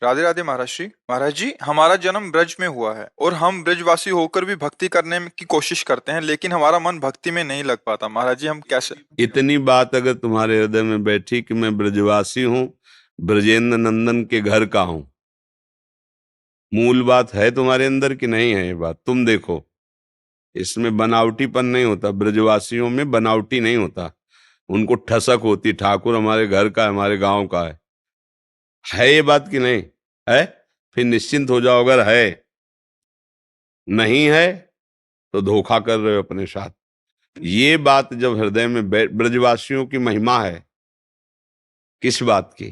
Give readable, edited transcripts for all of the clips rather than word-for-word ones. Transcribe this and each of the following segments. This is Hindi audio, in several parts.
राधे राधे महाराज श्री। महाराज जी, हमारा जन्म ब्रज में हुआ है और हम ब्रजवासी होकर भी भक्ति करने की कोशिश करते हैं, लेकिन हमारा मन भक्ति में नहीं लग पाता। महाराज जी, हम कैसे? इतनी बात अगर तुम्हारे हृदय में बैठी कि मैं ब्रजवासी हूं, ब्रजेंद्र नंदन के घर का हूं, मूल बात है तुम्हारे अंदर कि नहीं है? ये बात तुम देखो, इसमें बनावटीपन नहीं होता, ब्रजवासियों में बनावटी नहीं होता, उनको ठसक होती, ठाकुर हमारे घर का है, हमारे गांव का है ये बात कि नहीं है? फिर निश्चिंत हो जाओ, अगर है, नहीं है तो धोखा कर रहे हो अपने साथ। ये बात जब हृदय में ब्रजवासियों की महिमा है, किस बात की?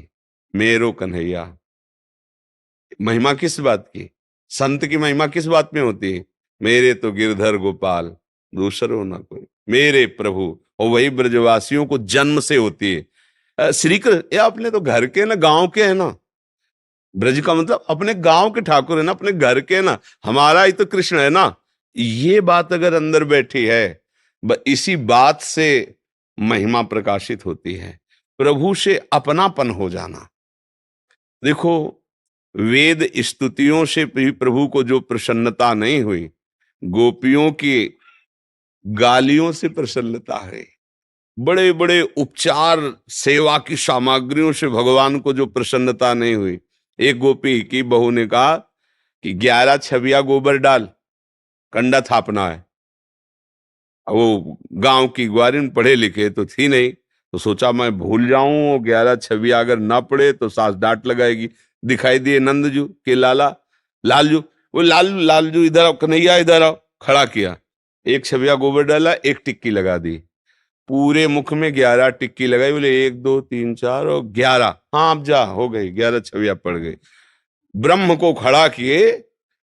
मेरो कन्हैया, महिमा किस बात की? संत की महिमा किस बात में होती है? मेरे तो गिरधर गोपाल, दूसरो ना कोई, मेरे प्रभु। और वही ब्रजवासियों को जन्म से होती है। श्री कृष्ण ये अपने तो घर के ना, गांव के है ना। ब्रज का मतलब अपने गांव के ठाकुर है ना, अपने घर के ना, हमारा ही तो कृष्ण है ना। ये बात अगर अंदर बैठी है, इसी बात से महिमा प्रकाशित होती है, प्रभु से अपनापन हो जाना। देखो, वेद स्तुतियों से भी प्रभु को जो प्रसन्नता नहीं हुई, गोपियों की गालियों से प्रसन्नता है। बड़े बड़े उपचार सेवा की सामग्रियों से भगवान को जो प्रसन्नता नहीं हुई। एक गोपी की बहू ने कहा कि 11 छबिया गोबर डाल, कंडा थापना है। अब वो गांव की ग्वारिन पढ़े लिखे तो थी नहीं, तो सोचा मैं भूल जाऊं, 11 छबिया अगर ना पढ़े तो सास डांट लगाएगी। दिखाई दिए नंदजू के लाला, लालजू, वो लालजू इधर आओ, कन्हैया इधर आओ, खड़ा किया, एक छबिया गोबर डाला, एक टिक्की लगा दी, पूरे मुख में 11 टिक्की लगाई। बोले 1 2 3 4 और 11, हाँ अब जा, हो गई, 11 छवियां पड़ गई। ब्रह्म को खड़ा किए।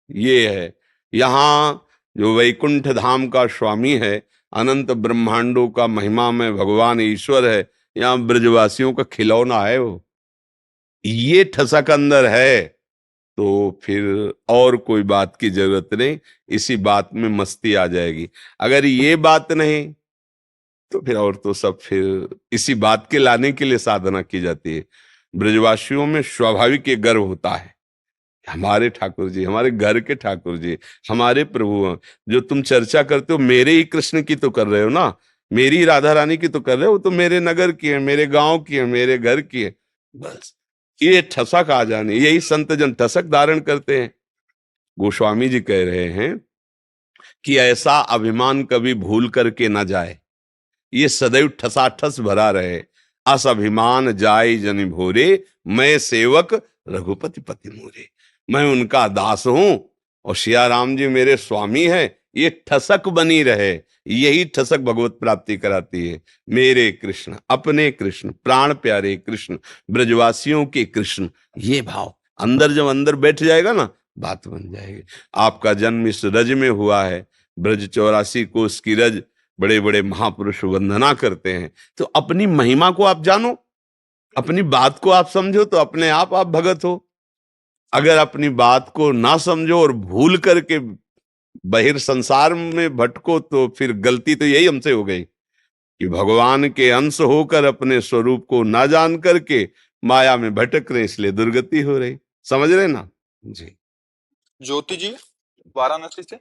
ये है यहाँ जो वैकुंठ धाम का स्वामी है, अनंत ब्रह्मांडों का महिमा में भगवान ईश्वर है, यहाँ ब्रजवासियों का खिलौना है वो। ये ठसक अंदर है तो फिर और कोई बात की जरूरत नहीं, इसी बात में मस्ती आ जाएगी। अगर ये बात नहीं तो फिर और तो सब फिर इसी बात के लाने के लिए साधना की जाती है। ब्रजवासियों में स्वाभाविक ये गर्व होता है, हमारे ठाकुर जी, हमारे घर के ठाकुर जी, हमारे प्रभु हैं। जो तुम चर्चा करते हो मेरे ही कृष्ण की तो कर रहे हो ना, मेरी राधा रानी की तो कर रहे हो, वो तो मेरे नगर की है, मेरे गांव की है, मेरे घर की है। बस ये ठसक आ जाने, यही संत जन ठसक धारण करते हैं। गोस्वामी जी कह रहे हैं कि ऐसा अभिमान कभी भूल करके ना जाए, ये सदैव ठसाठस भरा रहे। अस अभिमान जाय जनि भोरे, मैं सेवक रघुपति पति मोरे। मैं उनका दास हूं और सिया राम जी मेरे स्वामी हैं, ये ठसक बनी रहे। यही ठसक भगवत प्राप्ति कराती है। मेरे कृष्ण, अपने कृष्ण, प्राण प्यारे कृष्ण, ब्रजवासियों के कृष्ण, ये भाव अंदर जब अंदर बैठ जाएगा ना, बात बन जाएगी। आपका जन्म इस रज में हुआ है, ब्रज 84 कोस की रज, बड़े बड़े महापुरुष वंदना करते हैं। तो अपनी महिमा को आप जानो, अपनी बात को आप समझो, तो अपने आप भगत हो। अगर अपनी बात को ना समझो और भूल करके बहिर संसार में भटको, तो फिर गलती तो यही हमसे हो गई कि भगवान के अंश होकर अपने स्वरूप को ना जान करके माया में भटक रहे, इसलिए दुर्गति हो रही। समझ रहे ना जी? ज्योति जी, वाराणसी से।